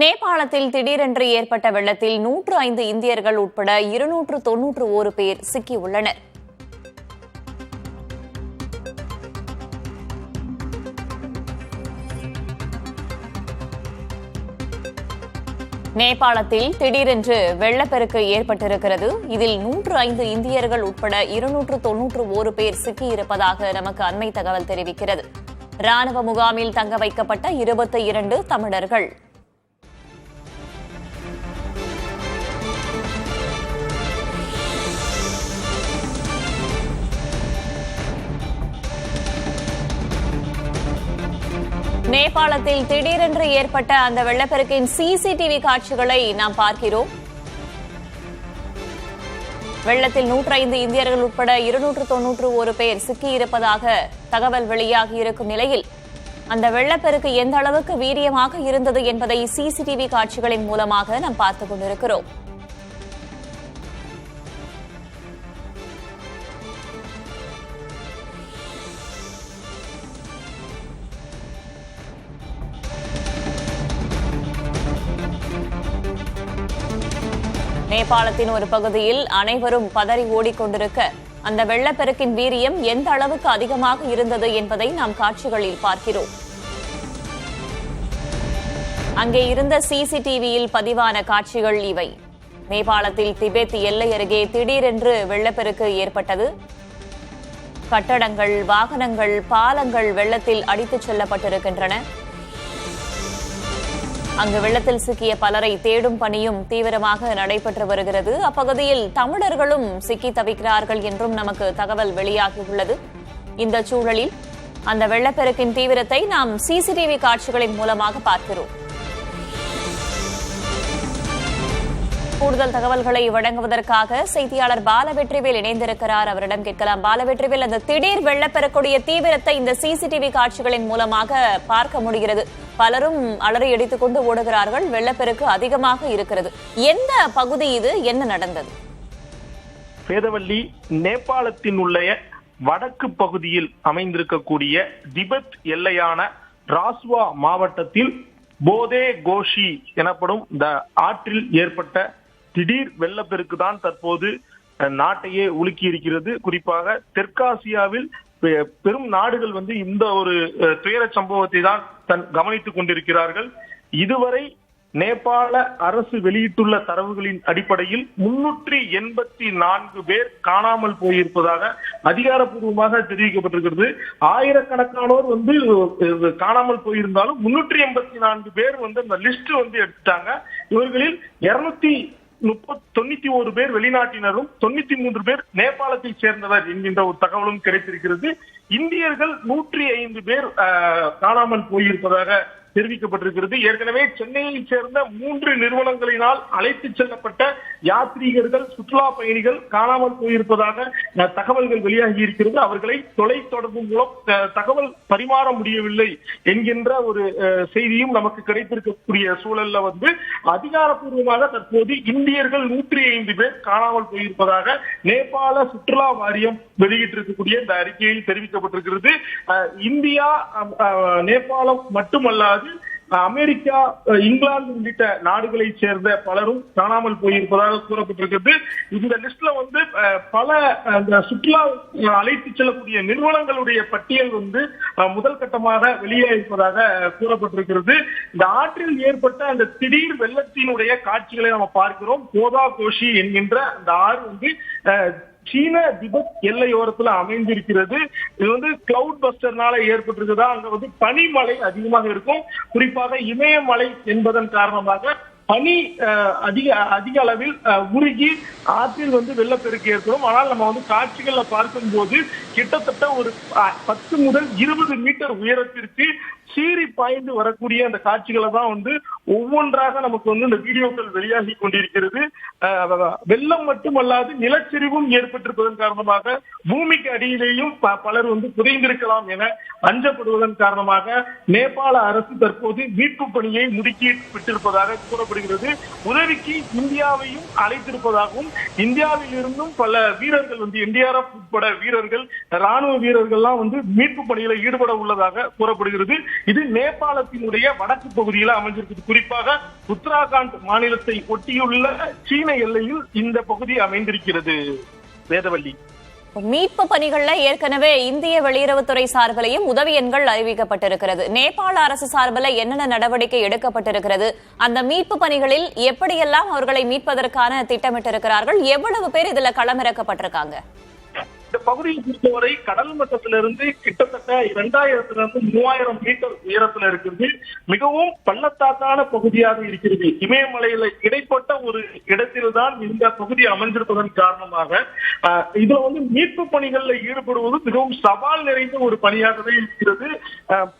நேபாளத்தில் திடீரென்று ஏற்பட்ட வெள்ளத்தில் 105 இந்தியர்கள் உட்பட 291 பேர் சிக்கியுள்ளனர். நேபாளத்தில் திடீரென்று வெள்ளப்பெருக்கு ஏற்பட்டிருக்கிறது. இதில் 105 இந்தியர்கள் உட்பட 291 பேர் சிக்கியிருப்பதாக நமக்கு அண்மை தகவல் தெரிவிக்கிறது. ராணுவ முகாமில் தங்க வைக்கப்பட்ட 22 தமிழர்கள் நேபாளத்தில் திடீரென்று ஏற்பட்ட அந்த வெள்ளப்பெருக்கின் சிசிடிவி காட்சிகளை நாம் பார்க்கிறோம். வெள்ளத்தில் 105 இந்தியர்கள் உட்பட 291 பேர் சிக்கியிருப்பதாக தகவல் வெளியாகி இருக்கும் நிலையில் அந்த வெள்ளப்பெருக்கு எந்த அளவுக்கு வீரியமாக இருந்தது என்பதை சிசிடிவி காட்சிகளின் மூலமாக நாம் பார்த்துக் கொண்டிருக்கிறோம். நேபாளத்தின் ஒரு பகுதியில் அனைவரும் பதறி ஓடிக்கொண்டிருக்க அந்த வெள்ளப்பெருக்கின் வீரியம் எந்த அளவுக்கு அதிகமாக இருந்தது என்பதை நாம் காட்சிகளில் பார்க்கிறோம். அங்கே இருந்த சிசிடிவியில் பதிவான காட்சிகள் இவை. நேபாளத்தில் திபெத் எல்லை அருகே திடீரென்று வெள்ளப்பெருக்கு ஏற்பட்டது. கட்டடங்கள், வாகனங்கள், பாலங்கள் வெள்ளத்தில் அடித்துச் செல்லப்பட்டிருக்கின்றன. அங்கு வெள்ளத்தில் சிக்கிய பலரை தேடும் பணியும் தீவிரமாக நடைபெற்று வருகிறது. அப்பகுதியில் தமிழர்களும் சிக்கி தவிக்கிறார்கள் என்றும் நமக்கு தகவல் வெளியாகியுள்ளது. இந்த சூழலில் அந்த வெள்ளப்பெருக்கின் தீவிரத்தை நாம் சிசிடிவி காட்சிகளின் மூலமாக பார்க்கிறோம். கூடுதல் தகவல்களை வழங்குவதற்காக செய்தியாளர் பாலவெற்றிவேல் இணைந்திருக்கிறார். அவரிடம் கேட்கலாம். பாலவெற்றிவேல், அந்த திடீர் வெள்ளப்பெருக்குடைய தீவிரத்தை இந்த சிசிடிவி காட்சிகளின் மூலமாக பார்க்க முடிகிறது. பலரும் அலறி அடித்துக் கொண்டு ஓடுகிறார்கள். வெள்ளப்பெருக்கு அதிகமாக இருக்கிறது. எந்த பகுதி இது? என்ன நடந்தது? வேதவள்ளி, நேபாளத்தின் உள்ள வடக்கு பகுதியில் அமைந்திருக்கக்கூடிய திபெத் எல்லையான ராஸ்வா மாவட்டத்தில் போதே கோஷி எனப்படும் இந்த ஆற்றில் ஏற்பட்ட திடீர் வெள்ளப்பெருக்கு தான் தற்போது நாட்டையே உலுக்கி இருக்கிறது. குறிப்பாக தெற்காசியாவில் பெரும் நாடுகள் இந்த ஒரு துயர சம்பவத்தை தான் கவனித்துக் கொண்டிருக்கிறார்கள். இதுவரை நேபாள அரசு வெளியிட்டுள்ள தரவுகளின் அடிப்படையில் 384 பேர் காணாமல் போயிருப்பதாக அதிகாரப்பூர்வமாக தெரிவிக்கப்பட்டிருக்கிறது. ஆயிரக்கணக்கானோர் காணாமல் போயிருந்தாலும் 384 பேர் அந்த லிஸ்ட் எடுத்துட்டாங்க. இவர்களில் 291 பேர் வெளிநாட்டினரும் 93 பேர் நேபாளத்தை சேர்ந்தவர் என்கின்ற ஒரு தகவலும் கிடைத்திருக்கிறது. இந்தியர்கள் 105 பேர் காணாமல் போயிருப்பதாக தெரிவிக்கப்பட்டிருக்கிறது. ஏற்கனவே சென்னையை சேர்ந்த 3 நிறுவனங்களினால் அழைத்து செல்லப்பட்ட யாத்ரீகர்கள், சுற்றுலா பயணிகள் காணாமல் போயிருப்பதாக தகவல்கள் வெளியாகி இருக்கிறது. அவர்களை தொலைத்தொடர்பு மூலம் தகவல் பரிமாற முடியவில்லை என்கின்ற ஒரு செய்தியும் நமக்கு கிடைத்திருக்கக்கூடிய சூழல்ல அதிகாரப்பூர்வமாக தற்போது இந்தியர்கள் 105 பேர் காணாமல் போயிருப்பதாக நேபாள சுற்றுலா வாரியம் வெளியிட்டிருக்கக்கூடிய இந்த அறிக்கையில் தெரிவிக்கப்பட்டிருக்கிறது. இந்தியா, நேபாளம் மட்டுமல்லாது அமெரிக்கா, இங்கிலாந்து உள்ளிட்ட நாடுகளை சேர்ந்த பலரும் காணாமல் போயிருப்பதாக கூறப்பட்டிருக்கிறது. இந்த லிஸ்ட்ல பல சுற்றுலா அழைத்து செல்லக்கூடிய நிறுவனங்களுடைய பட்டியல் முதல் கட்டமாக வெளியாயிருப்பதாக கூறப்பட்டிருக்கிறது. இந்த ஆற்றில் ஏற்பட்ட அந்த திடீர் வெள்ளத்தினுடைய காட்சிகளை நம்ம பார்க்கிறோம். போதா கோஷி என்கின்ற அந்த ஆறு சீன திபெத் எல்லையோரத்துல அமைந்திருக்கிறது. இது கிளவுட் பஸ்டர்னால ஏற்பட்டிருக்குதா, அங்க பனிமழை அதிகமாக இருக்கும். குறிப்பாக இமயமலை என்பதன் காரணமாக பனி அதிக அளவில் உருகி ஆற்றில் வெள்ளப்பெருக்கு ஏற்படும். ஆனால் நம்ம காட்சிகள்ல பார்க்கும் போது கிட்டத்தட்ட ஒரு 10 முதல் 20 மீட்டர் உயரத்திற்கு சீறி பாய்ந்து வரக்கூடிய அந்த காட்சிகளை தான் ஒவ்வொன்றாக நமக்கு இந்த வீடியோக்கள் வெளியாகி கொண்டிருக்கிறது. வெள்ளம் மட்டுமல்லாது நிலச்சரிவும் ஏற்பட்டிருப்பதன் காரணமாக பூமிக்கு அடியிலேயும் பலர் புதைந்திருக்கலாம் என அஞ்சப்படுவதன் காரணமாக நேபாள அரசு தற்போது மீட்பு பணியை முடுக்கி விட்டிருப்பதாக கூறப்படுகிறது. உதவிக்கு இந்தியாவையும் அழைத்திருப்பதாகவும் இந்தியாவில் இருந்தும் பல வீரர்கள் என்டிஆர்எஃப் உட்பட வீரர்கள், ராணுவ வீரர்கள்லாம் மீட்பு பணியில ஈடுபட உள்ளதாக கூறப்படுகிறது. இது நேபாளத்தினுடைய வடக்கு பகுதியில அமைஞ்சிருக்குது. குறிப்பாக உத்தராகண்ட் மாநிலத்தை ஒட்டியுள்ள சீன எல்லையில் இந்த பகுதி அமைந்திருக்கிறது. வேதவள்ளி, மீட்பு பணிகள்ல ஏற்கனவே இந்திய வெளியுறவுத்துறை சார்பிலையும் உதவி எண்கள் அறிவிக்கப்பட்டிருக்கிறது. நேபாள அரசு சார்பில் என்னென்ன நடவடிக்கை எடுக்கப்பட்டிருக்கிறது? அந்த மீட்பு பணிகளில் எப்படியெல்லாம் அவர்களை மீட்பதற்கான திட்டமிட்டிருக்கிறார்கள்? எவ்வளவு பேர் இதுல களமிறக்கப்பட்டிருக்காங்க? இந்த பகுதியை பொறுத்தவரை கடல் மட்டத்திலிருந்து கிட்டத்தட்ட 2000 to 3000 மீட்டர் உயரத்துல இருக்கிறது. மிகவும் பள்ளத்தாக்கான பகுதியாக இருக்கிறது. இமயமலையில இடைப்பட்ட ஒரு இடத்தில்தான் இந்த பகுதி அமைந்திருப்பதன் காரணமாக இதுல மீட்பு பணிகள்ல ஈடுபடுவது மிகவும் சவால் நிறைந்த ஒரு பணியாகவே இருக்கிறது.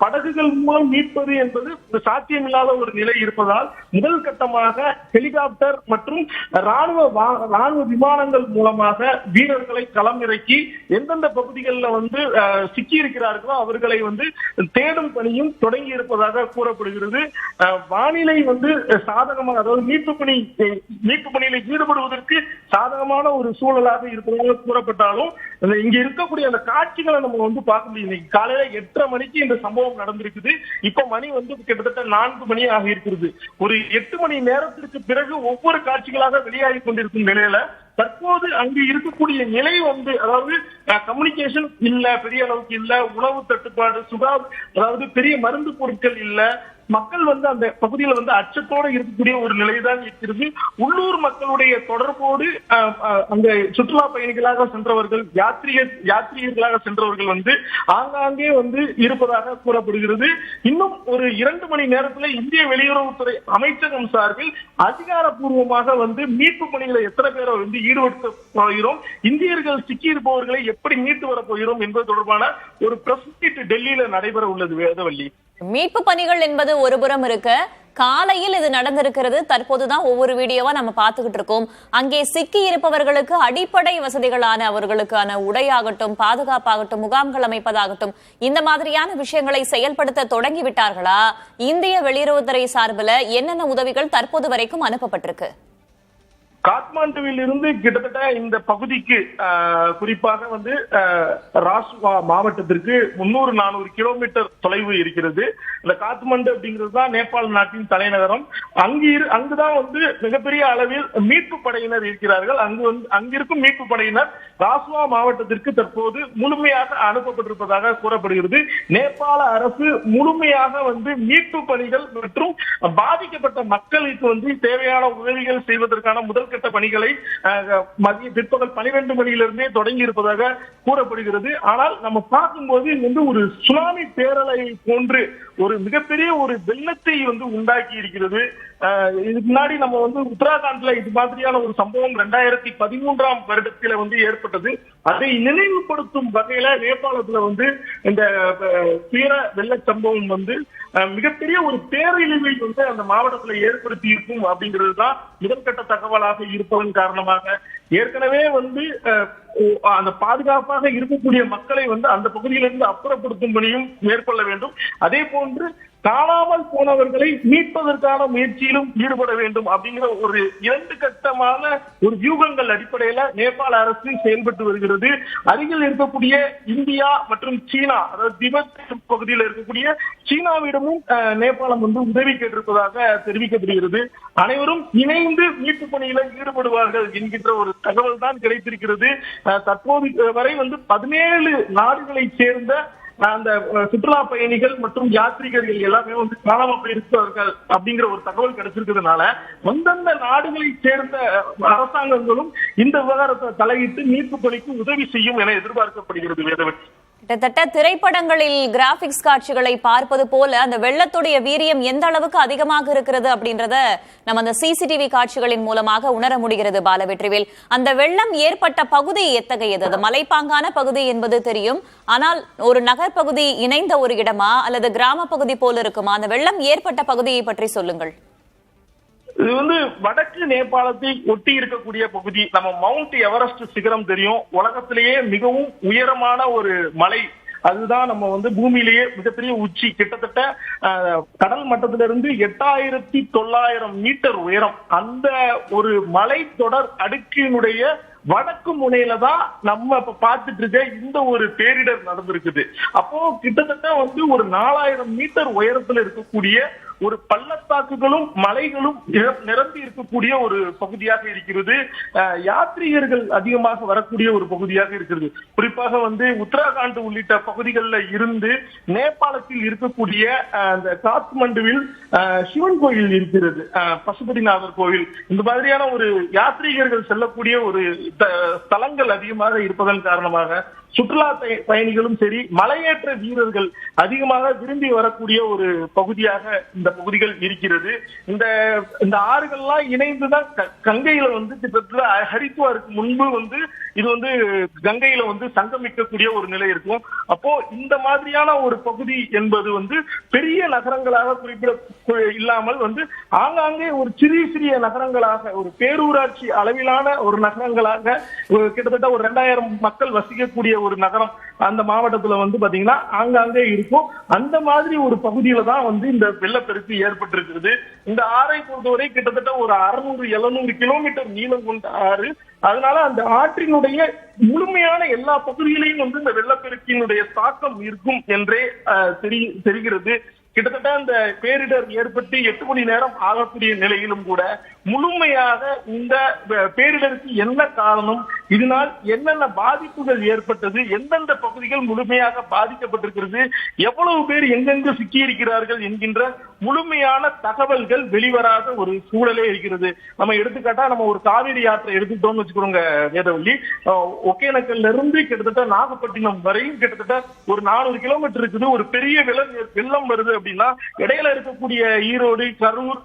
படகுகள் மூலம் மீட்பது என்பது சாத்தியமில்லாத ஒரு நிலை இருப்பதால் முதல் கட்டமாக ஹெலிகாப்டர் மற்றும் ராணுவ விமானங்கள் மூலமாக வீரர்களை களமிறக்கி எந்தெந்த பகுதிகளில் சிக்கி இருக்கிறார்களோ அவர்களை தேடும் பணியும் தொடங்கி இருப்பதாக கூறப்படுகிறது. வானிலை சாதகமாக, அதாவது மீட்பு பணியில ஈடுபடுவதற்கு சாதகமான ஒரு சூழலாக இருப்பதாக கூறப்பட்டாலும் இங்க இருக்கக்கூடிய அந்த காட்சிகளை நம்ம பார்க்க முடியும். இன்னைக்கு காலையில 8:30 மணிக்கு இந்த சம்பவம் நடந்திருக்குது. இப்ப மணி கிட்டத்தட்ட 4 மணி ஆக இருக்கிறது. ஒரு 8 மணி நேரத்திற்கு பிறகு ஒவ்வொரு காட்சிகளாக வெளியாகி கொண்டிருக்கும் நிலையில தற்போது அங்கு இருக்கக்கூடிய நிலை அதாவது கம்யூனிகேஷன் இல்ல, பெரிய அளவுக்கு இல்ல, உணவு தட்டுப்பாடு, அதாவது பெரிய மருந்து பொருட்கள் இல்ல. மக்கள் அந்த பகுதியில் அச்சத்தோடு இருக்கக்கூடிய ஒரு நிலைதான் இருக்கிறது. உள்ளூர் மக்களுடைய தொடர்போடு அங்க சுற்றுலா பயணிகளாக சென்றவர்கள், யாத்ரீகர்களாக சென்றவர்கள் ஆங்காங்கே இருப்பதாக கூறப்படுகிறது. இன்னும் ஒரு 2 மணி நேரத்தில் இந்திய வெளியுறவுத்துறை அமைச்சகம் சார்பில் அதிகாரப்பூர்வமாக மீட்பு பணிகளை எத்தனை பேரை ஈடுபடுத்த போகிறோம், இந்தியர்கள் சிக்கி இருப்பவர்களை எப்படி மீட்டு வரப் போகிறோம் என்பது தொடர்பான ஒரு பிரஸ் மீட் டெல்லியில நடைபெற உள்ளது. வேதவள்ளி, மீட்பு பணிகள் என்பது ஒருபுறம் இருக்க, காலையில் இது நடந்திருக்கிறது. தற்போதுதான் ஒவ்வொரு வீடியோவா நம்ம பார்த்துக்கிட்டு இருக்கோம். அங்கே சிக்கி இருப்பவர்களுக்கு அடிப்படை வசதிகளான அவர்களுக்கான உடையாகட்டும், பாதுகாப்பாகட்டும், முகாம்கள் அமைப்பதாகட்டும், இந்த மாதிரியான விஷயங்களை செயல்படுத்த தொடங்கிவிட்டார்களா? இந்திய வெளியுறவுத்துறை சார்பில் என்னென்ன உதவிகள் தற்போது வரைக்கும் அனுப்பப்பட்டிருக்கு? காத்மாண்டுவில் இருந்து கிட்டத்தட்ட இந்த பகுதிக்கு குறிப்பாக ராசுவா மாவட்டத்திற்கு 300-400 கிலோமீட்டர் தொலைவு இருக்கிறது. இந்த காத்மாண்டு அப்படிங்கிறது தான் நேபாள நாட்டின் தலைநகரம். அங்குதான் மிகப்பெரிய அளவில் மீட்பு படையினர் இருக்கிறார்கள். அங்கிருக்கும் மீட்பு படையினர் ராசுவா மாவட்டத்திற்கு தற்போது முழுமையாக அனுப்பப்பட்டிருப்பதாக கூறப்படுகிறது. நேபாள அரசு முழுமையாக மீட்பு பணிகள் மற்றும் பாதிக்கப்பட்ட மக்களுக்கு தேவையான உதவிகள் செய்வதற்கான முதல் கட்ட பணிகளை பிற்பகல் 12 மணியிலிருந்தே தொடங்கி இருப்பதாக கூறப்படுகிறது. ஆனால் நம்ம பார்க்கும்போது ஒரு சுனாமி பேரலை போன்று ஒரு மிகப்பெரிய ஒரு வெள்ளத்தை உண்டாக்கி இருக்கிறது. இதுக்கு முன்னாடி நம்ம உத்தராகண்ட்ல இது மாதிரியான ஒரு சம்பவம் 2013ஆம் வருடத்துல ஏற்பட்டது. அதை நினைவுபடுத்தும் வகையில நேபாளத்துல இந்த தீர வெள்ள சம்பவம் மிகப்பெரிய ஒரு பேரழிவை அந்த மாவட்டத்துல ஏற்படுத்தி இருக்கும் அப்படிங்கிறது தான் முதற்கட்ட தகவலாக இருப்பதன் காரணமாக ஏற்கனவே அந்த பாதுகாப்பாக இருக்கக்கூடிய மக்களை அந்த பகுதியிலிருந்து அப்புறப்படுத்தும் பணியும் மேற்கொள்ள வேண்டும். அதே போன்று காணாமல் போனவர்களை மீட்பதற்கான முயற்சியிலும் ஈடுபட வேண்டும் அப்படிங்கிற ஒரு 2 கட்டமான ஒரு வியூகங்கள் அடிப்படையில நேபாள அரசு செயல்பட்டு வருகிறது. அருகில் இருக்கக்கூடிய இந்தியா மற்றும் சீனா, அதாவது திபெத் பகுதியில் இருக்கக்கூடிய சீனாவிடமும் நேபாளம் உதவி கேட்டிருப்பதாக தெரிவிக்கப்படுகிறது. அனைவரும் இணைந்து மீட்பு பணியில ஈடுபடுவார்கள் என்கின்ற ஒரு தகவல் தான் கிடைத்திருக்கிறது. தற்போது வரை 17 நாடுகளை சேர்ந்த அந்த சுற்றுலா பயணிகள் மற்றும் யாத்ரீகர்கள் எல்லாமே காணாம போயிருக்கிறார்கள் அப்படிங்கிற ஒரு தகவல் கிடைச்சிருக்கிறதுனால அந்தந்த நாடுகளை சேர்ந்த அரசாங்கங்களும் இந்த விவகாரத்தை தலையிட்டு மீட்பு பணிக்கு உதவி செய்யும் என எதிர்பார்க்கப்படுகிறது. வேதவன், கிட்டத்தட்ட திரைப்படங்களில் கிராபிக்ஸ் காட்சிகளை பார்ப்பது போல அந்த வெள்ளத்துடைய வீரியம் எந்த அளவுக்கு அதிகமாக இருக்கிறது அப்படின்றத நம்ம அந்த சிசிடிவி காட்சிகளின் மூலமாக உணர முடிகிறது. பாலவெற்றிவேல், அந்த வெள்ளம் ஏற்பட்ட பகுதி எத்தகையது? அது மலைப்பாங்கான பகுதி என்பது தெரியும். ஆனால் ஒரு நகர்பகுதி இணைந்த ஒரு இடமா அல்லது கிராம பகுதி போல இருக்குமா? அந்த வெள்ளம் ஏற்பட்ட பகுதியை பற்றி சொல்லுங்கள். இது வடக்கு நேபாளத்தை ஒட்டி இருக்கக்கூடிய பகுதி. நம்ம மவுண்ட் எவரெஸ்ட் சிகரம் தெரியும், உலகத்திலேயே மிகவும் உயரமான ஒரு மலை. அதுதான் நம்ம பூமியிலேயே மிகப்பெரிய உச்சி. கிட்டத்தட்ட கடல் மட்டத்திலிருந்து 8900 மீட்டர் உயரம். அந்த ஒரு மலை தொடர் அடுக்கினுடைய வடக்கு முனையில தான் நம்ம இப்ப பார்த்துட்டு இருக்க இந்த ஒரு பேரிடர் நடந்திருக்குது. அப்போ கிட்டத்தட்ட வந்து ஒரு 4000 மீட்டர் உயரத்துல இருக்கக்கூடிய ஒரு பள்ளத்தாக்குகளும் மலைகளும் நிரம்பி இருக்கக்கூடிய ஒரு பகுதியாக இருக்கிறது. யாத்ரீகர்கள் அதிகமாக வரக்கூடிய ஒரு பகுதியாக இருக்கிறது. குறிப்பாக வந்து உத்தராகண்ட் உள்ளிட்ட பகுதிகளில் இருந்து நேபாளத்தில் இருக்கக்கூடிய அந்த காத்மண்டுவில் சிவன் கோயில் இருக்கிறது, பசுபதிநாதர் கோவில். இந்த மாதிரியான ஒரு யாத்ரீகர்கள் செல்லக்கூடிய ஒரு தலங்கள் அதிகமாக இருப்பதன் காரணமாக சுற்றுலா பயணிகளும் சரி, மலையேற்ற வீரர்கள் அதிகமாக விரும்பி வரக்கூடிய ஒரு பகுதியாக இந்த பகுதிகள் இருக்கிறது. இந்த ஆறுகள்லாம் இணைந்துதான் கங்கையில வந்து கிட்டத்தட்ட ஹரித்வாருக்கு முன்பு வந்து இது வந்து கங்கையில வந்து சங்கமிக்கக்கூடிய ஒரு நிலை இருக்கும். அப்போ இந்த மாதிரியான ஒரு பகுதி என்பது வந்து பெரிய நகரங்களாக குறிப்பிட இல்லாமல் வந்து ஆங்காங்கே ஒரு சிறிய சிறிய நகரங்களாக, ஒரு பேரூராட்சி அளவிலான ஒரு நகரங்களாக கிட்டத்தட்ட ஒரு 2000 மக்கள் வசிக்கக்கூடிய ஒரு நகரம் அந்த மாவட்டத்துல வந்து பாத்தீங்கன்னா ஆங்காங்கே இருக்கும். அந்த மாதிரி ஒரு பகுதியில தான் வந்து இந்த வெள்ளப்பெருக்கு ஏற்பட்டிருக்கிறது. இந்த ஆறை பொறுத்தவரை கிட்டத்தட்ட ஒரு 600-700 கிலோமீட்டர் நீளம் கொண்ட ஆறு. அதனால அந்த ஆற்றினுடைய முழுமையான எல்லா பகுதிகளையும் வந்து இந்த வெள்ளப்பெருக்கினுடைய தாக்கம் இருக்கும் என்றே தெரிகிறது. கிட்டத்தட்ட அந்த பேரிடர் ஏற்பட்டு 8 மணி நேரம் ஆகக்கூடிய நிலையிலும் கூட முழுமையாக இந்த பேரிடருக்கு என்ன காரணம், இதனால் என்னென்ன பாதிப்புகள் ஏற்பட்டது, எந்தெந்த பகுதிகள் முழுமையாக பாதிக்கப்பட்டிருக்கிறது, எவ்வளவு பேர் எங்கெங்கு சிக்கியிருக்கிறார்கள் என்கின்ற முழுமையான தகவல்கள் வெளிவராத ஒரு சூழலே இருக்கிறது. நம்ம எடுத்துக்காட்டா நம்ம ஒரு காவிரி யாத்திரை எடுத்துக்கிட்டோம்னு வச்சுக்கிறோங்க வேதவள்ளி, ஒகேனக்கல்ல இருந்து கிட்டத்தட்ட நாகப்பட்டினம் வரையும் கிட்டத்தட்ட ஒரு 400 கிலோமீட்டர் இருக்குது. ஒரு பெரிய வெள்ளம் வருது அப்படின்னா இடையில இருக்கக்கூடிய ஈரோடு, கரூர்,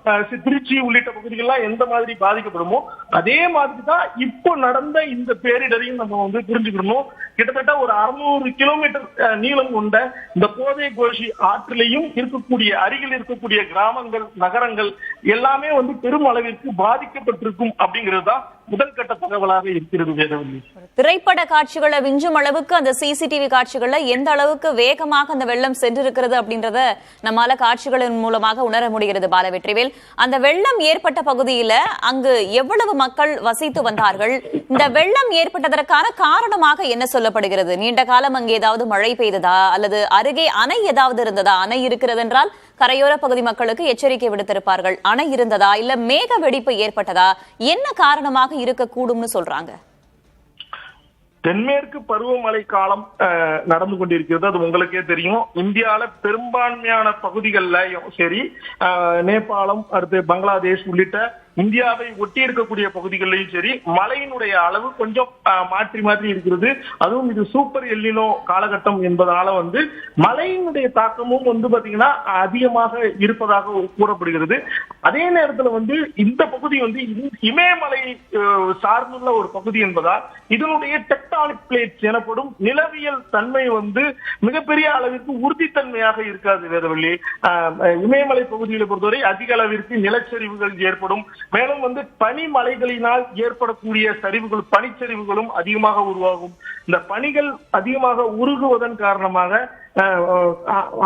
திருச்சி உள்ளிட்ட பகுதிகள்லாம் எந்த மாதிரி பாதிக்கப்படுமோ அதே மாதிரி தான் இப்போ நடந்த இந்த பேரிடரையும் நம்ம வந்து புரிஞ்சுக்கணும். கிட்டத்தட்ட ஒரு 600 கிலோமீட்டர் நீளம் கொண்ட இந்த கோதை கோஷி ஆற்றிலையும் இருக்கக்கூடிய அருகில் இருக்கக்கூடிய கிராமங்கள், நகரங்கள் எல்லாமே வந்து பெரும் அளவிற்கு பாதிக்கப்பட்டிருக்கும் அப்படிங்கிறது தான் முதல் கட்ட தகவலாக இருக்கிறது வேதவல்லி. திரைப்பட காட்சிகளை விஞ்சும் அளவுக்கு அந்த சிசிடிவி காட்சிகள்ல எந்த அளவுக்கு வேகமாக அந்த வெள்ளம் சென்றிருக்கிறது அப்படின்றத நம்மால காட்சிகளின் மூலமாக உணர முடிகிறது. பாலவெற்றிவேல், அந்த வெள்ளம் ஏற்பட்ட பகுதியில அங்கு எவ்வளவு மக்கள் வசித்து வந்தார்கள்? இந்த வெள்ளம் ஏற்பட்டதற்கான காரணமாக என்ன சொல்லப்படுகிறது? நீண்ட காலம் அங்கே ஏதாவது மழை பெய்ததா அல்லது அருகே அணை ஏதாவது இருந்ததா? அணை இருக்கிறது என்றால் கரையோர பகுதி மக்களுக்கு எச்சரிக்கை விடுத்திருப்பார்கள். அணை இருந்ததா இல்ல மேக வெடிப்பு ஏற்பட்டதா? என்ன காரணமாக இருக்கக்கூடும்னு சொல்றாங்க? தென்மேற்கு பருவமழை காலம் நடந்து கொண்டிருக்கிறது. அது உங்களுக்கே தெரியும். இந்தியாவில பெரும்பான்மையான பகுதிகளிலும் சரி, நேபாளம், அடுத்து பங்களாதேஷ் உள்ளிட்ட இந்தியாவை ஒட்டி இருக்கக்கூடிய பகுதிகளிலும் சரி, மழையினுடைய அளவு கொஞ்சம் மாற்றி மாற்றி இருக்கிறது. அதுவும் இது சூப்பர் எல்னினோ காலகட்டம் என்பதால வந்து மழையினுடைய தாக்கமும் வந்து பாத்தீங்கன்னா அதிகமாக இருப்பதாக கூறப்படுகிறது. அதே நேரத்துல வந்து இந்த பகுதி வந்து இமயமலை சார்ந்துள்ள ஒரு பகுதி என்பதால் இதனுடைய டெக்டானிக் பிளேட்ஸ் எனப்படும் நிலவியல் தன்மை வந்து மிகப்பெரிய அளவிற்கு உறுதித்தன்மையாக இருக்காது வேதவள்ளி. இமயமலை பகுதிகளை பொறுத்தவரை அதிக அளவிற்கு நிலச்சரிவுகள் ஏற்படும். மேலும் வந்து பனிமலைகளினால் ஏற்படக்கூடிய சரிவுகள், பனிச்சரிவுகளும் அதிகமாக உருவாகும். இந்த பனிகள் அதிகமாக உருகுவதன் காரணமாக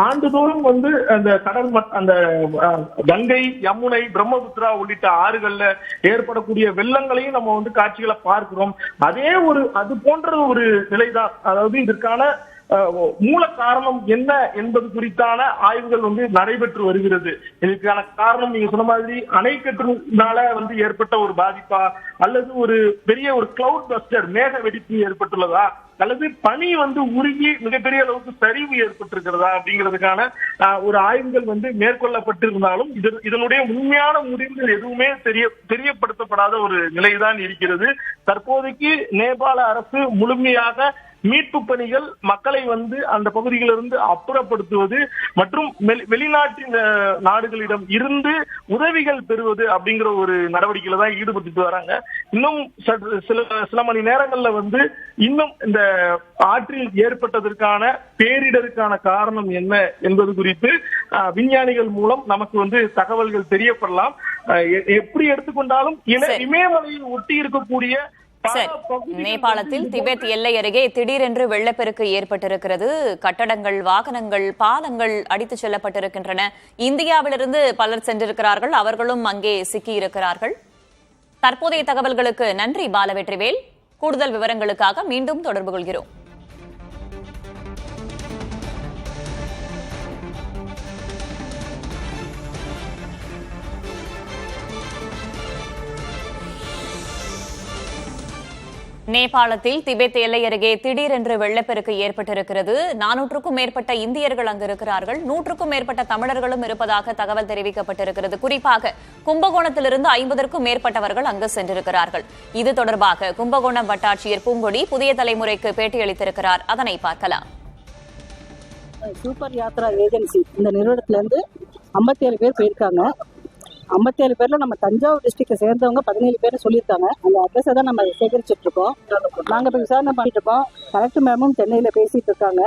ஆண்டுதோறும் வந்து அந்த கடல் அந்த கங்கை, யமுனை, பிரம்மபுத்திரா உள்ளிட்ட ஆறுகள்ல ஏற்படக்கூடிய வெள்ளங்களையும் நம்ம வந்து காட்சிகளை பார்க்கிறோம். அது போன்ற ஒரு நிலைதான். அதாவது இதற்கான மூல காரணம் என்ன என்பது குறித்தான ஆய்வுகள் வந்து நடைபெற்று வருகிறது. இதுக்கான காரணம் நீங்க சொன்ன மாதிரி அணைக்கட்டுனால வந்து ஏற்பட்ட ஒரு பாதிப்பா அல்லது ஒரு பெரிய ஒரு கிளவுட் பஸ்டர் மேக வெடிப்பு ஏற்பட்டுள்ளதா அல்லது பனி வந்து உருகி மிகப்பெரிய அளவுக்கு சரிவு ஏற்பட்டிருக்கிறதா அப்படிங்கிறதுக்கான ஒரு ஆய்வுகள் வந்து மேற்கொள்ளப்பட்டிருந்தாலும் இதனுடைய உண்மையான முடிவுகள் எதுவுமே தெரியப்படுத்தப்படாத ஒரு நிலைதான் இருக்கிறது. தற்போதைக்கு நேபாள அரசு முழுமையாக மீட்பு பணிகள், மக்களை வந்து அந்த பகுதிகளிலிருந்து அப்புறப்படுத்துவது மற்றும் வெளிநாட்டின் நாடுகளிடம் இருந்து உதவிகள் பெறுவது அப்படிங்கிற ஒரு நடவடிக்கையில தான் ஈடுபட்டு வராங்க. இன்னும் சில மணி நேரங்கள்ல வந்து இன்னும் இந்த ஆற்றில் ஏற்பட்டதற்கான பேரிடருக்கான காரணம் என்ன என்பது குறித்து விஞ்ஞானிகள் மூலம் நமக்கு வந்து தகவல்கள் தெரியப்படலாம். எப்படி எடுத்துக்கொண்டாலும் இமயமலையை ஒட்டி இருக்கக்கூடிய நேபாளத்தில் திபெத் எல்லை அருகே திடீரென்று வெள்ளப்பெருக்கு ஏற்பட்டிருக்கிறது. கட்டடங்கள், வாகனங்கள், பாலங்கள் அடித்து செல்லப்பட்டிருக்கின்றன. இந்தியாவிலிருந்து பலர் சென்றிருக்கிறார்கள், அவர்களும் அங்கே சிக்கி இருக்கிறார்கள். தற்போதைய தகவல்களுக்கு நன்றி பாலவெற்றிவேல். கூடுதல் விவரங்களுக்காக மீண்டும் தொடர்பு கொள்கிறோம். நேபாளத்தில் திபெத் எல்லை அருகே திடீரென்று வெள்ளப்பெருக்கு ஏற்பட்டிருக்கிறது. 400க்கும் மேற்பட்ட இந்தியர்கள் அங்கு இருக்கிறார்கள். 100க்கும் மேற்பட்ட தமிழர்களும் இருப்பதாக தகவல் தெரிவிக்கப்பட்டிருக்கிறது. குறிப்பாக கும்பகோணத்திலிருந்து 50க்கும் மேற்பட்டவர்கள் அங்கு சென்றிருக்கிறார்கள். இது தொடர்பாக கும்பகோணம் வட்டாட்சியர் பூங்கொடி புதிய தலைமுறைக்கு பேட்டியளித்திருக்கிறார். அதனை பார்க்கலாம். சூப்பர் யாத்ரா ஏஜென்சி இந்த நிறுவனத்திலிருந்து 57 பேர் போயிருக்காங்க. 57 பேர்ல நம்ம தஞ்சாவூர் டிஸ்ட்ரிக்டை சேர்ந்தவங்க 17 பேர் சொல்லியிருக்காங்க. அந்த அட்ரஸை தான் நம்ம சேகரிச்சுட்டு இருக்கோம். நாங்கள் இப்போ விசாரணை பண்ணிட்டு இருக்கோம். கலெக்டர் மேமும் சென்னையில் பேசிட்டு இருக்காங்க.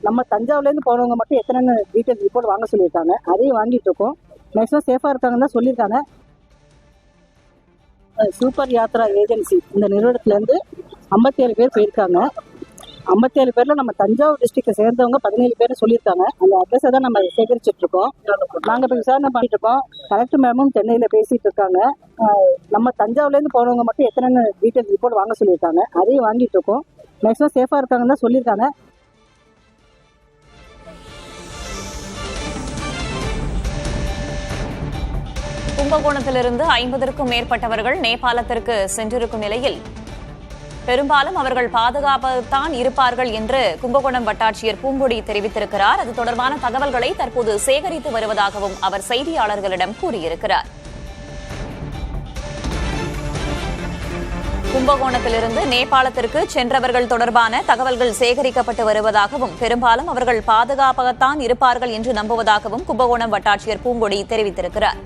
நம்ம தஞ்சாவூர்லேருந்து போனவங்க மட்டும் எத்தனை டீட்டெயில்ஸ் ரிப்போர்ட் வாங்க சொல்லியிருக்காங்க. அதையும் வாங்கிட்டு இருக்கோம். மேக்ஸிமம் சேஃபாக இருக்காங்கன்னு தான் சொல்லியிருக்காங்க. சூப்பர் யாத்ரா ஏஜென்சி இந்த நிறுவனத்திலேருந்து 57 பேர் போயிருக்காங்க. 57 பேர்ல நம்ம தஞ்சாவூர் டிஸ்ட்ரிக்டை சேர்ந்தவங்க 17 பேர் சொல்லியிருக்காங்க. அந்த அட்ரஸை தான் நம்ம சேகரிச்சுட்டு இருக்கோம். நாங்கள் இப்போ விசாரணை பண்ணிட்டு இருக்கோம். கலெக்டர் மேமும் சென்னையில் பேசிட்டு இருக்காங்க. நம்ம தஞ்சாவூர்லேருந்து போனவங்க மட்டும் எத்தனை டீட்டெயில்ஸ் ரிப்போர்ட் வாங்க சொல்லியிருக்காங்க. அதையும் வாங்கிட்டு இருக்கோம். மேக்ஸிமம் சேஃபாக இருக்காங்கன்னு தான் சொல்லியிருக்காங்க. கும்பகோணத்திலிருந்து 50க்கும் மேற்பட்டவர்கள் நேபாளத்திற்கு சென்றிருக்கும் நிலையில் பெரும்பாலும் அவர்கள் பாதுகாப்பாகத்தான் இருப்பார்கள் என்று கும்பகோணம் வட்டாட்சியர் பூங்கொடி தெரிவித்திருக்கிறார். அது தொடர்பான தகவல்களை தற்போது சேகரித்து வருவதாகவும் அவர் செய்தியாளர்களிடம் கூறியிருக்கிறார். கும்பகோணத்திலிருந்து நேபாளத்திற்கு சென்றவர்கள் தொடர்பான தகவல்கள் சேகரிக்கப்பட்டு வருவதாகவும் பெரும்பாலும் அவர்கள் பாதுகாப்பாகத்தான் இருப்பார்கள் என்று நம்புவதாகவும் கும்பகோணம் வட்டாட்சியர் பூங்கொடி தெரிவித்திருக்கிறார்.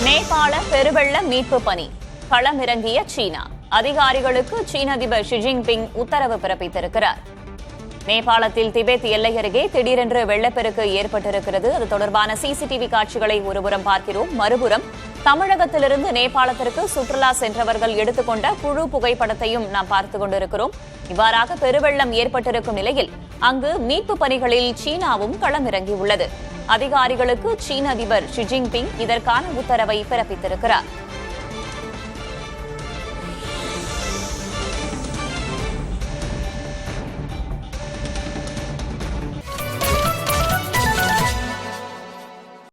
நேபாள பெருவெள்ள மீட்பு பணி களமிறங்கிய சீனா அதிகாரிகளுக்கு சீன அதிபர் ஷி ஜின்பிங் உத்தரவு பிறப்பித்திருக்கிறார். நேபாளத்தில் திபெத் எல்லை அருகே திடீரென்று வெள்ளப்பெருக்கு ஏற்பட்டிருக்கிறது. அது தொடர்பான சிசிடிவி காட்சிகளை ஒருபுறம் பார்க்கிறோம். மறுபுறம் தமிழகத்திலிருந்து நேபாளத்திற்கு சுற்றுலா சென்றவர்கள் எடுத்துக்கொண்ட குழு புகைப்படத்தையும் நாம் பார்த்துக் கொண்டிருக்கிறோம். இவ்வாறாக பெருவெள்ளம் ஏற்பட்டிருக்கும் நிலையில் அங்கு மீட்பு பணிகளில் சீனாவும் களமிறங்கியுள்ளது. அதிகாரிகளுக்கு சீன அதிபர் ஷி ஜின்பிங் இதற்கான உத்தரவை பிறப்பித்திருக்கிறார்.